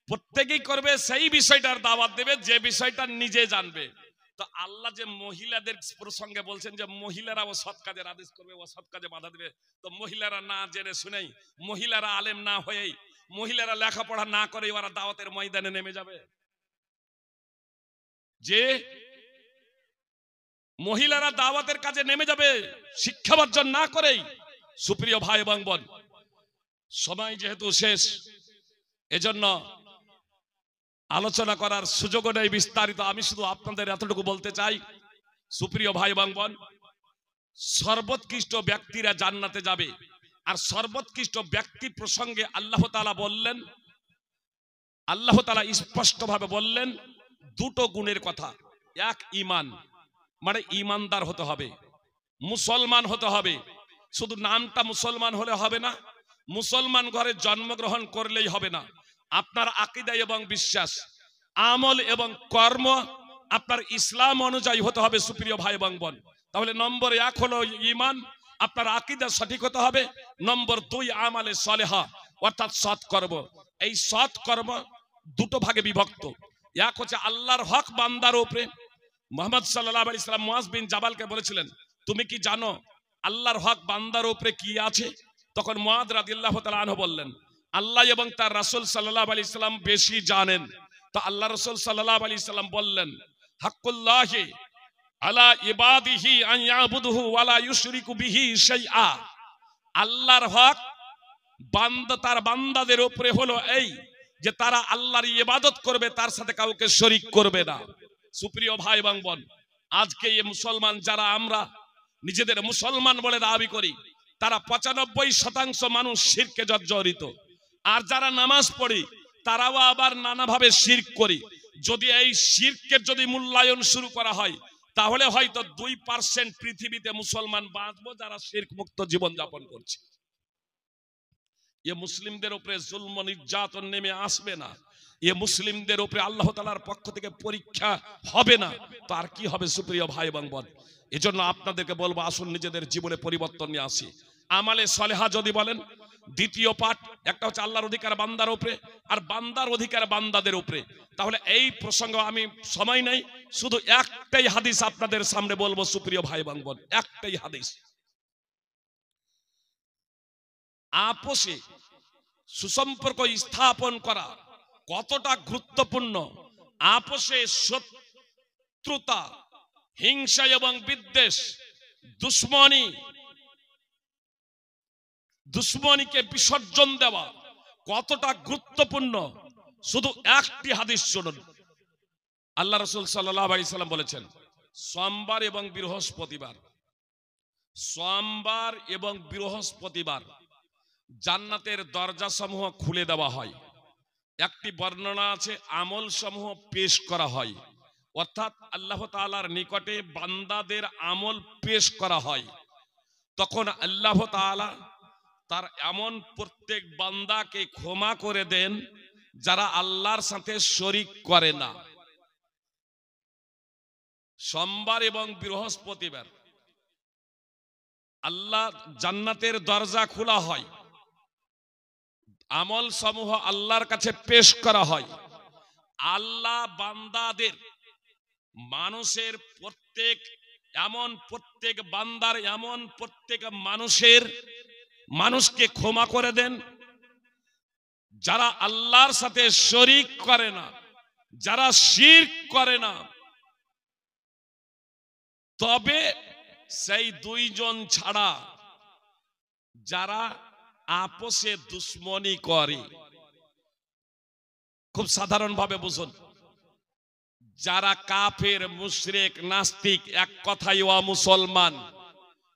A: প্রত্যেকেই করবে সেই বিষয়টার দাওয়াত দেবে যে বিষয়টা নিজে জানবে। তো আল্লাহ যে মহিলাদের প্রসঙ্গে বলছেন যে মহিলারা ও সৎ কাজের আদেশ করবে, ও সৎ কাজে বাধা দেবে, তো মহিলারা না জেনে শুনেই, মহিলারা আলেম না হয়েই, মহিলারা লেখাপড়া না করে ওরা দাওয়াতের ময়দানে নেমে যাবে? যে মহিলারা দাওয়াতের কাজে নেমে যাবে শিক্ষা অর্জন না করেই। সুপ্রিয় ভাই এবং বোন, সময় যেহেতু শেষ, এজন্য আলোচনা করার সুযোগও নেই বিস্তারিত। আমি শুধু আপনাদের এতটুকু বলতে চাই, সুপ্রিয় ভাই এবং বোন, সর্বোৎকৃষ্ট ব্যক্তিরা জান্নাতে যাবে। আর সর্বোৎকৃষ্ট ব্যক্তি প্রসঙ্গে আল্লাহ তাআলা বললেন, আল্লাহ তাআলা স্পষ্টভাবে বললেন দুটো গুণের কথা। এক, ঈমান, মানে ঈমানদার হতে হবে, মুসলমান হতে হবে। শুধু নামটা মুসলমান হলে হবে না, মুসলমান ঘরে জন্মগ্রহণ করলেই হবে না। আপনার আকীদা এবং বিশ্বাস, আমল এবং কর্ম আপনার ইসলাম অনুযায়ী হতে হবে। সুপ্রিয় ভাই এবং বোন, তাহলে নম্বর 1 হলো ঈমান, আপনার আকীদা সঠিক হতে হবে। নম্বর 2 আমালে সালেহা, অর্থাৎ সৎ কর্ম। এই সৎ কর্ম দুটো ভাগে বিভক্ত। এক হচ্ছে আল্লাহর হক বান্দার উপরে। মুহাম্মদ সাল্লাল্লাহু আলাইহি সাল্লাম মুআজ বিন জাবালকে বলেছিলেন, তুমি কি জানো আল্লাহর হক বান্দার উপরে কি আছে? তখন মুআজ রাদিয়াল্লাহু তাআলা আনহু বললেন, আল্লাহ এবং তার রাসূল সাল্লাল্লাহু আলাইহি সাল্লাম বেশি জানেন। তো আল্লাহ রাসূল সাল্লাল্লাহু আলাইহি সাল্লাম বললেন, হাক্কুল্লাহি আলা ইবাদিহি আন ইয়াবুদুহু ওয়া লা ইউশরিকু বিহি শাইআ। আল্লাহর হক বান্দা তার বান্দাদের উপরে হলো এই যে তারা আল্লাহর ইবাদত করবে, তার সাথে কাউকে শরীক করবে না। সুপ্রিয় ভাই এবং বোন, আজকে এই মুসলমান যারা আমরা নিজেদের মুসলমান বলে দাবি করি, তারা 95% মানুষ শিরকে জর্জরিত। আর যারা নামাজ পড়ি তারাও আবার নানাভাবে শিরক করি। যদি এই শিরকের যদি মূল্যায়ন শুরু করা হয়, তাহলে হয়তো 2% পৃথিবীতে মুসলমান বাঁচবো যারা শিরক মুক্ত জীবন যাপন করছে। এ মুসলিমদের উপরে জুলম নির্যাতন নেমে আসবে না, এ মুসলিমদের উপরে আল্লাহ তাআলার পক্ষ থেকে পরীক্ষা হবে না, তো আর কি হবে সুপ্রিয় ভাই এবং বোন? এজন্য আপনাদেরকে বলবো, আসুন নিজেদের জীবনে পরিবর্তন নিয়ে আসি। আমালে সলেহা যদি বলেন, দ্বিতীয় পাঠ একটা হচ্ছে আল্লাহর অধিকার বান্দার উপরে, আর বান্দার অধিকার বান্দাদের উপরে। তাহলে এই প্রসঙ্গ আমি সময় নাই, শুধু একটাই হাদিস আপনাদের সামনে বলবো সুপ্রিয় ভাই এবং বোন, একটাই হাদিস। আপোষে সুসম্পর্ক স্থাপন করা কতটা গুরুত্বপূর্ণ, আপোষে শত্রুতা, হিংসা এবং বিদ্বেষ, দুশ্মনীকে বিসর্জন দেওয়া কতটা গুরুত্বপূর্ণ, শুধু একটি হাদিস শুনুন। আল্লাহ রাসূল সাল্লাল্লাহু আলাইহি সাল্লাম বলেছেন, সোমবার এবং বৃহস্পতিবার জান্নাতের দরজা সমূহ খুলে দেওয়া হয়। একটি বর্ণনা আছে, আমল সমূহ পেশ করা হয়, অর্থাৎ আল্লাহ তাআলার নিকটে বান্দাদের আমল পেশ করা হয়। তখন আল্লাহ তাআলা তার এমন প্রত্যেক বান্দাকে ক্ষমা করে দেন যারা আল্লাহর সাথে শরীক করে না। সোমবার এবং বৃহস্পতিবার আল্লাহ জান্নাতের দরজা খোলা হয়, আমল সমূহ আল্লাহর কাছে পেশ করা হয়। আল্লাহ বান্দাদের মানুষের প্রত্যেক বান্দার এমন প্রত্যেক মানুষকে ক্ষমা করে দেন যারা আল্লাহর সাথে শরীক করে না, যারা শিরক করে না। তবে সেই দুইজন ছাড়া যারা আপোষে দুশ্মনী করে, খুব সাধারণ ভাবে বুঝুন, যারা কাফের, মুশরিক, নাস্তিক, এক কথায় অমুসলমান,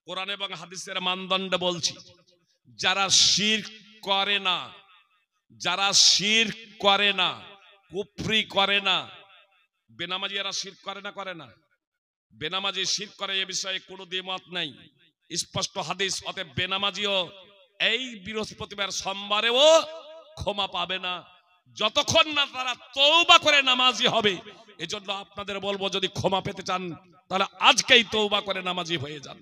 A: কোরআন এবং হাদিসের মানদণ্ড বলছি, যারা শিরক করে না, কুফরি করে না। বেনামাজি এরা শিরক করে না? বেনামাজি শিরক করে এ বিষয়ে কোনো দ্বিমত নাই, স্পষ্ট হাদিস। অতএব বেনামাজিও এই বৃহস্পতিবার সোমবারেও ক্ষমা পাবে না যতক্ষণ না তারা তওবা করে নামাজি হবে। এজন্য আপনাদের বলবো, যদি ক্ষমা পেতে চান তাহলে আজকেই তওবা করে নামাজি হয়ে যান।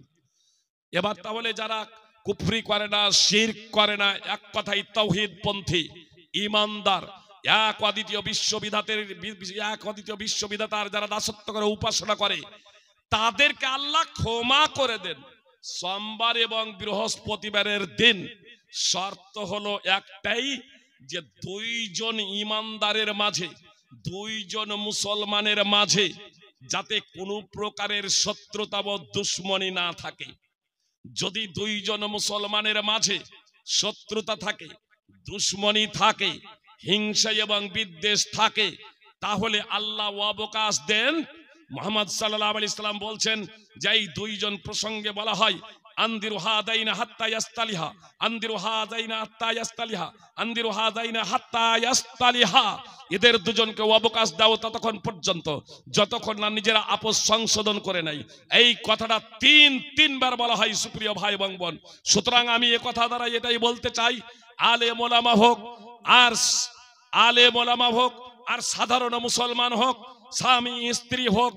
A: এবার তাহলে যারা কুফরি করে না, শিরক করে না, এক কথায় তাওহীদ পন্থী ঈমানদার, এক অদ্বিতীয় বিশ্ববিধাতার যারা দাসত্ব করে, উপাসনা করে, তাদেরকে আল্লাহ ক্ষমা করে দেন সোমবার এবং বৃহস্পতিবারের দিন। শর্ত হলো একটাই, যে দুইজন ঈমানদারের মাঝে, দুইজন মুসলমানের মাঝে যাতে কোনো প্রকারের শত্রুতা বা দুশ্মনী না থাকে। যদি দুইজন মুসলমানের মাঝে শত্রুতা থাকে, দুশ্মনী থাকে, হিংসা এবং বিদ্বেষ থাকে, তাহলে আল্লাহ অবকাশ দেন। মুহাম্মদ সাল্লাল্লাহু আলাইহি সাল্লাম বলছেন যে এই দুইজন প্রসঙ্গে বলা হয়, আনদিরু হাদাইনা হাত্তা ইয়াস্তালিহা, আনদিরু হাদাইনা হাত্তা ইয়াস্তালিহা, আনদিরু হাদাইনা হাত্তা ইয়াস্তালিহা। এদের দুজনকে অবকাশ দাও ততক্ষণ পর্যন্ত যতক্ষণ না নিজেরা আপোষ সংশোধন করে নাই। এই কথাটা তিনবার বলা হয় সুপ্রিয় ভাই এবং বোন। সুতরাং আমি এই কথা দ্বারা এটাই বলতে চাই, আলেম ওলামা আর সাধারণ মুসলমান হোক, স্বামী স্ত্রী হোক,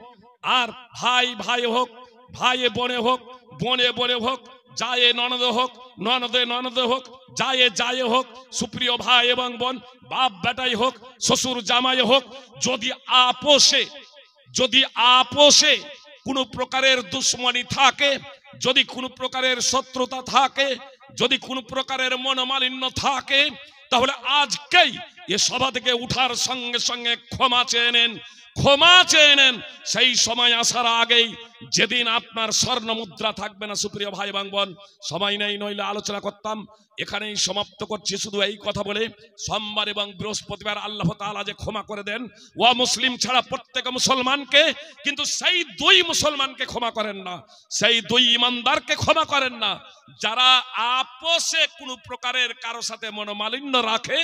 A: আর ভাই হোক, ভাই বোনে হোক, বোনে হোক, জায়ে ননদে হোক, ননদে হোক, জায়ে হোক, সুপ্রিয় ভাই এবং বোন, বাপ বেটাই হোক, শ্বশুর জামাই হোক, যদি আপোষে কোনো প্রকারের দুশ্মনী থাকে, যদি কোনো প্রকারের শত্রুতা থাকে, যদি কোনো প্রকারের মনোমালিন্য থাকে, তাহলে আজকেই এ সভা থেকে উঠার সঙ্গে সঙ্গে ক্ষমা চেয়ে নেন। ক্ষমা চেয়ে নেন। সেই সময় আসার আগেই, যেদিন আপনার স্বর্ণ মুদ্রা থাকবে না। সুপ্রিয় ভাই এবং বোন, সময় নেই, নইলে আলোচনা করতাম। এখানেই সমাপ্ত করছি শুধু এই কথা বলে, সোমবার এবং বৃহস্পতিবার আল্লাহ তাআলা যে ক্ষমা করে দেন ওয়া মুসলিম ছাড়া প্রত্যেক মুসলমানকে, কিন্তু সেই দুই মুসলমানকে ক্ষমা করেন না, সেই দুই ইমানদারকে ক্ষমা করেন না যারা আপোষে কোনো প্রকারের কারো সাথে মনোমালিন্য রাখে,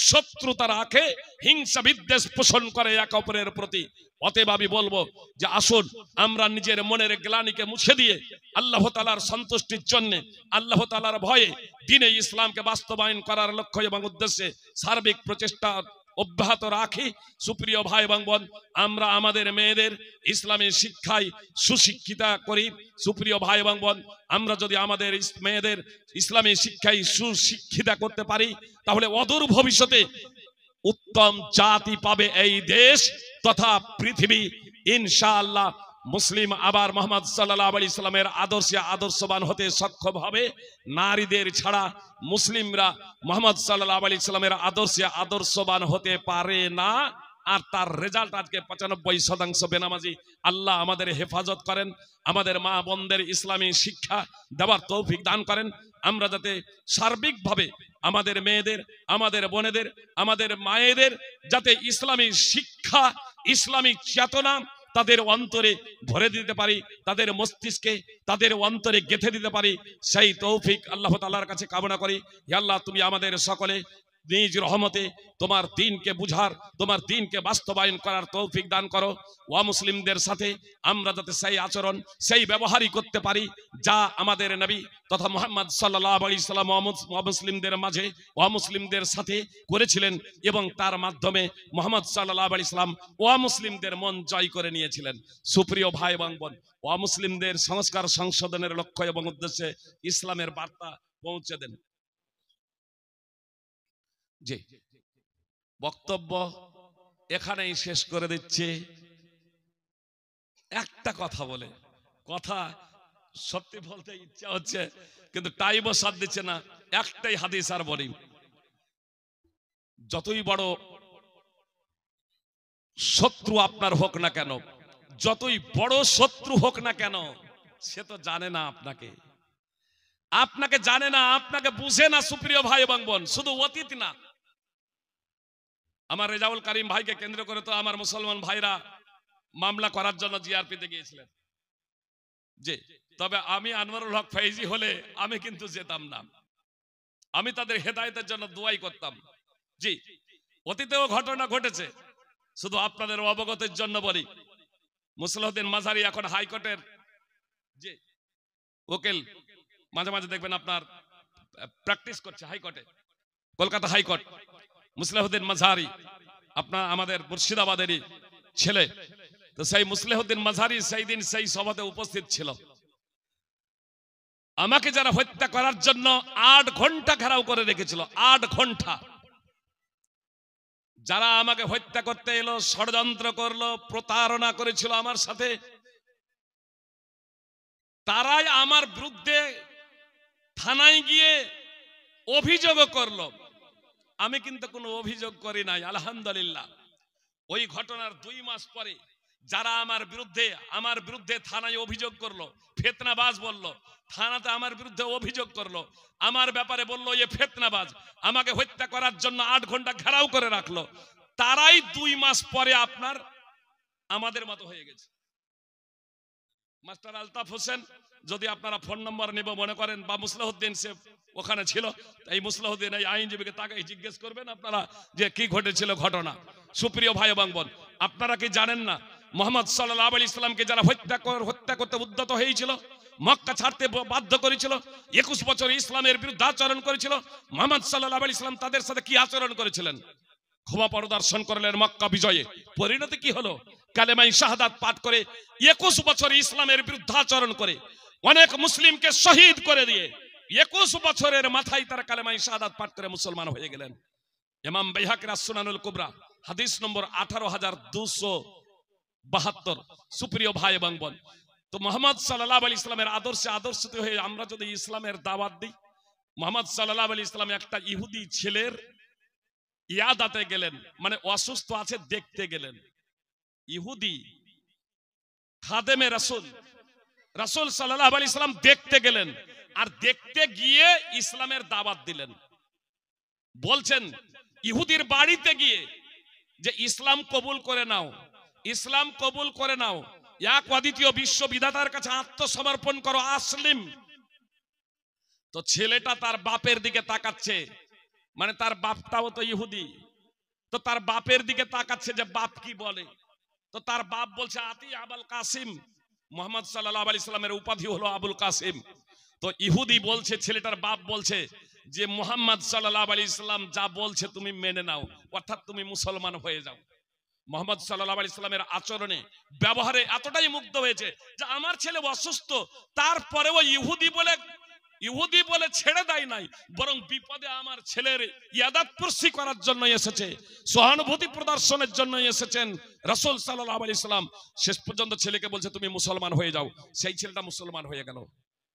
A: শত্রুতা রাখে, হিংসা বিদ্বেষ পোষণ করে এক অপরের প্রতি। অতএব আমি বলবো যে আসুন আমরা নিজের মনের গ্লানিকে মুছে দিয়ে আল্লাহ তাআলার সন্তুষ্টির জন্য, আল্লাহ তাআলার ভয়ে দ্বীনে ইসলামকে বাস্তবায়ন করার লক্ষ্য এবং উদ্দেশ্যে সার্বিক প্রচেষ্টা অব্যাহত রাখি। সুপ্রিয় ভাই এবং বোন, আমরা আমাদের মেয়েদের ইসলামী শিক্ষায় সুশিক্ষিতা করি। সুপ্রিয় ভাই এবং বোন, আমরা যদি আমাদের মেয়েদের ইসলামী শিক্ষায় সুশিক্ষিতা করতে পারি, তাহলে অদূর ভবিষ্যতে উত্তম জাতি পাবে এই দেশ তথা পৃথিবী। ইনশাআল্লাহ মুসলিম আবার মুহাম্মদ সাল্লাল্লাহু আলাইহি সাল্লামের আদর্শে আদর্শবান হতে সক্ষম হবে। নারীদের ছাড়া মুসলিমরা মুহাম্মদ সাল্লাল্লাহু আলাইহি সাল্লামের আদর্শে আদর্শবান হতে পারে না। আর তার রেজাল্ট আজকে 95% বেনামাজি। আল্লাহ আমাদের হেফাজত করেন, আমাদের মা বোনদের ইসলামী শিক্ষা দেওয়ার তৌফিক দান করেন। আমরা যাতে সার্বিকভাবে আমাদের মেয়েদের, আমাদের বোনেদের, আমাদের মায়েদের যাতে ইসলামী শিক্ষা, ইসলামী চেতনা তাদের অন্তরে ভরে দিতে পারি, তাদের মস্তিষ্কে, তাদের অন্তরে গেঁথে দিতে পারি, সেই তৌফিক আল্লাহ তাআলার কাছে কামনা করি। হে আল্লাহ, তুমি আমাদের সকলে নিজ রহমতে তোমার দ্বীনকে বুঝার, তোমার দ্বীনকে বাস্তবায়ন করার তৌফিক দান করো। ওয়া মুসলিমদের সাথে আমরা যাতে সেই আচরণ, সেই ব্যবহারই করতে পারি যা আমাদের নবী তথা মুহাম্মদ সাল্লাল্লাহু আলাইহি সাল্লাম ওয়া মুসলিমদের মাঝে, ওয়া মুসলিমদের সাথে করেছিলেন, এবং তার মাধ্যমে মুহাম্মদ সাল্লাল্লাহু আলাইহি সাল্লাম ওয়া মুসলিমদের মন জয় করে নিয়েছিলেন। সুপ্রিয় ভাই এবং বোন, ওয়া মুসলিমদের সংস্কার সংশোধনের লক্ষ্য এবং উদ্দেশ্যে ইসলামের বার্তা পৌঁছে দেন। জি, বক্তব্য এখানেই শেষ করে দিচ্ছি। একটা কথা বলে, কথা সত্যি বলতে ইচ্ছা হচ্ছে কিন্তু টাইমও সাথ দিচ্ছে না। একটাই হাদিস আর বলি, যতই বড় শত্রু আপনার হোক না কেন, যতই বড় শত্রু হোক না কেন, সে তো জানে না আপনাকে, আপনাকে জানে না, আপনাকে বুঝে না। সুপ্রিয় ভাই এবং বোন, শুধু অতীত না, আমার রেজাউল করিম ভাইকে কেন্দ্র করে তো আমার মুসলমান ভাইরা মামলা করার জন্য জিআরপিতে গিয়েছিলেন। জি, তবে আমি আনোয়ারুল হক ফৈজি হলে আমি কিন্তু যেতাম না, আমি তাদের হেদায়েতের জন্য দোয়াই করতাম। জি, অতীতেও ঘটনা ঘটেছে, শুধু আপনাদের অবগতির জন্য বলি। মুসলিউদ্দিন মাঝারি এখন হাইকোর্টের যে উকিল, মাঝে মাঝে দেখবেন আপনার প্র্যাকটিস করছে হাইকোর্টে, কলকাতা হাইকোর্ট। মুসলিউদ্দিন মাঝারি আপনার আমাদের মুর্শিদাবাদেরই ছেলে, তো সেই মুসলিউদ্দিন মাঝারি সেই দিন সেই সভাতে উপস্থিত ছিল। আমাকে যারা হত্যা করার জন্য 8 ঘন্টা ঘেরাও করে রেখেছিল, 8 ঘন্টা, যারা আমাকে হত্যা করতে এলো, ষড়যন্ত্র করলো, প্রতারণা করেছিল আমার সাথে, তারাই আমার বিরুদ্ধে থানায় গিয়ে অভিযোগ করলো। আমি কিন্তু কোনো অভিযোগ করি নাই, আলহামদুলিল্লাহ। ওই ঘটনার 2 মাস পরে যারা আমার বিরুদ্ধে থানায় অভিযোগ করলো, ফিতনাবাজ বললো, থানাতে আমার বিরুদ্ধে অভিযোগ করলো, আমার ব্যাপারে বললো এ ফিতনাবাজ, আমাকে হত্যা করার জন্য 8 ঘন্টা ঘেরাও করে রাখলো, তারাই 2 মাস পরে আপনার আমাদের মতো হয়ে গেছে। মাস্টার আলতাফ হোসেন, যদি আপনারা ফোন নম্বর নেব মনে করেন, বা মুসলিউদ্দিন সে ওখানে ছিল, এই মুসলিউদ্দিন এই আইনজীবীকে তাকে জিজ্ঞেস করবেন আপনারা যে কি ঘটেছিল ঘটনা। সুপ্রিয় ভাই এবং বোন, আপনারা কি জানেন না মুহাম্মদ সাল্লাল্লাহু আলাইহি সাল্লামকে যারা হত্যা করতে উদ্যত হয়েছিল, মক্কা ছাড়তে বাধ্য করেছিল, 21 বছর ইসলামের বিরুদ্ধে আচরণ করেছিল, মুহাম্মদ সাল্লাল্লাহু আলাইহি সাল্লাম তাদের সাথে কি আচরণ করেছিলেন? ক্ষমা প্রদর্শন করলেন মক্কা বিজয়ে। পরিণতি কি হলো? কালেমায়ে শাহাদাত পাঠ করে 21 বছর ইসলামের বিরুদ্ধে আচরণ করে অনেক মুসলিমকে শহীদ করে দিয়ে 21 বছরের মাথায় তারা কালেমায়ে শাহাদাত পাঠ করে মুসলমান হয়ে গেলেন। ইমাম বাইহাকির সুনানুল কুবরা হাদিস নম্বর 18272। সুপ্রিয় ভাই এবং বোন, তো মুহাম্মদ সাল্লাল্লাহু আলাইহি ইসলামের আদর্শে আদর্শিত হয়ে আমরা যদি ইসলামের দাওয়াত দিই, মুহাম্মদ সাল্লাল্লাহু আলাইহি ইসলাম একটা ইহুদি ছেলের ইয়াদাতে গেলেন, মানে অসুস্থ আছে দেখতে গেলেন। ইহুদি খাদেমে রাসূল, রাসূল সাল্লাল্লাহু আলাইহি সাল্লাম দেখতে গেলেন, আর দেখতে গিয়ে ইসলামের দাওয়াত দিলেন। বলছেন ইহুদির বাড়িতে গিয়ে যে ইসলাম কবুল করে নাও, ইসলাম কবুল করে নাও, এক অদ্বিতীয় বিশ্ব বিধাতার কাছে আত্মসমর্পণ করো, আসলিম। তো ছেলেটা তার বাপের দিকে তাকাচ্ছে, মানে তার বাপটাও তো ইহুদি, তো তার বাপের দিকে তাকাচ্ছে যে বাপ কি বলে। তো তার বাপ বলছে আতি আবুল কাসিম, মুহাম্মদ সাল্লাল্লাহু আলাইহি সাল্লামের উপাধি হলো আবুল কাসিম। তো ইহুদি বলছে, ছেলেটার বাপ বলছে যে মুহাম্মদ সাল্লাল্লাহু আলাইহি সাল্লাম যা বলছে তুমি মেনে নাও, অর্থাৎ তুমি মুসলমান হয়ে যাও। মুহাম্মদ সাল্লাল্লাহু আলাইহি সাল্লামের আচরণে, ব্যবহারে এতটাই মুগ্ধ হয়েছে যে আমার ছেলে অসুস্থ, তারপরেও ইহুদি বলে ছেড়ে দেয় নাই, বরং বিপদে আমার ছেলের ইয়াদাতপুরসি করার জন্য এসেছে, সহানুভূতি প্রদর্শনের জন্য এসেছেন রাসূল সাল্লাল্লাহু আলাইহি সাল্লাম। শেষ পর্যন্ত ছেলেকে বলছে তুমি মুসলমান হয়ে যাও। সেই ছেলেটা মুসলমান হয়ে গেল।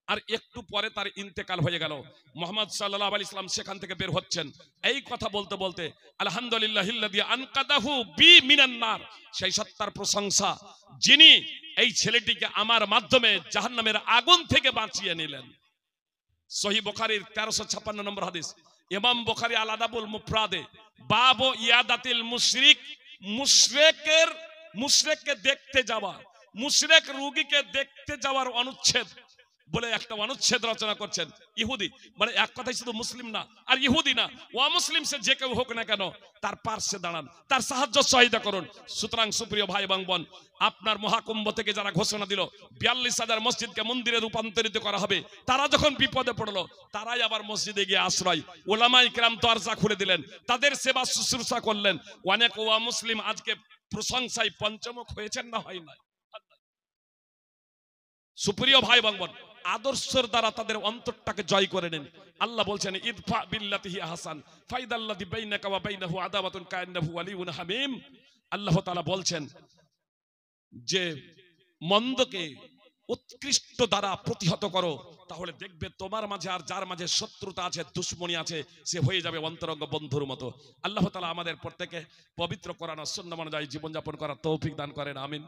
A: আর একটু পরে তার ইন্তেকাল হয়ে গেল। মুহাম্মদ সাল্লাল্লাহু আলাইহি সাল্লাম সেখান থেকে বের হচ্ছেন, এই কথা বলতে বলতে আলহামদুলিল্লাহিল্লাযী আনকাদাহু বি মিনান নার, সেই সত্তার প্রশংসা যিনি এই ছেলেটিকে আমার মাধ্যমে জাহান্নামের আগুন থেকে বাঁচিয়ে নিলেন। সহিহ বুখারীর 1356 নম্বর হাদিস। ইমাম বুখারী আল আদাবুল মুফরাদে বাব ইয়াদাতিল মুশরিক, মুশরিককে দেখতে যাওয়া, মুশরিক রোগীকে দেখতে যাওয়ার অনুচ্ছেদ বলে একটা অনুচ্ছেদ রচনা করছেন। ইহুদি মানে এক কথাই শুধু মুসলিম না আর ইহুদি না, অমুসলিম সে যে কেউ হোক না কেন তার পার্শ্বে দাঁড়ান, তার সাহায্য সহায়তা করুন। সুতরাং সুপ্রিয় ভাই এবং বোন, আপনার মহাকুম্ভ থেকে যারা ঘোষণা দিল 42,000 মসজিদকে মন্দিরে রূপান্তরিত করা হবে, তারা যখন বিপদে পড়লো তারাই আবার মসজিদে গিয়ে আশ্রয়, ওলামায়ে কেরাম দরজা খুলে দিলেন, তাদের সেবা শুশ্রূষা করলেন। অনেক অমুসলিম আজকে প্রশংসায় পঞ্চমুখ হয়েছেন না হয় না? সুপ্রিয় ভাই এবং বোন, আদর্শের দ্বারা তাদের অন্তরটাকে জয় করে নেন। আল্লাহ বলছেন ইদফা বিল্লাতিহি আহসান ফাইদাল্লাযী বাইনাকা ওয়া বাইনাহু আদাওয়াতুন কান্নাহু ওয়ালিয়ুন হামীম। আল্লাহ তাআলা বলছেন যে মন্দকে উৎকৃষ্ট দ্বারা প্রতিহত করো, তাহলে দেখবে তোমার মাঝে আর যার মাঝে শত্রুতা আছে, দুশমনি আছে, সে হয়ে যাবে অন্তরঙ্গ বন্ধুর মতো। আল্লাহ তাআলা আমাদের প্রত্যেকে পবিত্র কোরআন ও সুন্নাহ অনুযায়ী জীবনযাপন করার তৌফিক দান করেন, আমিন।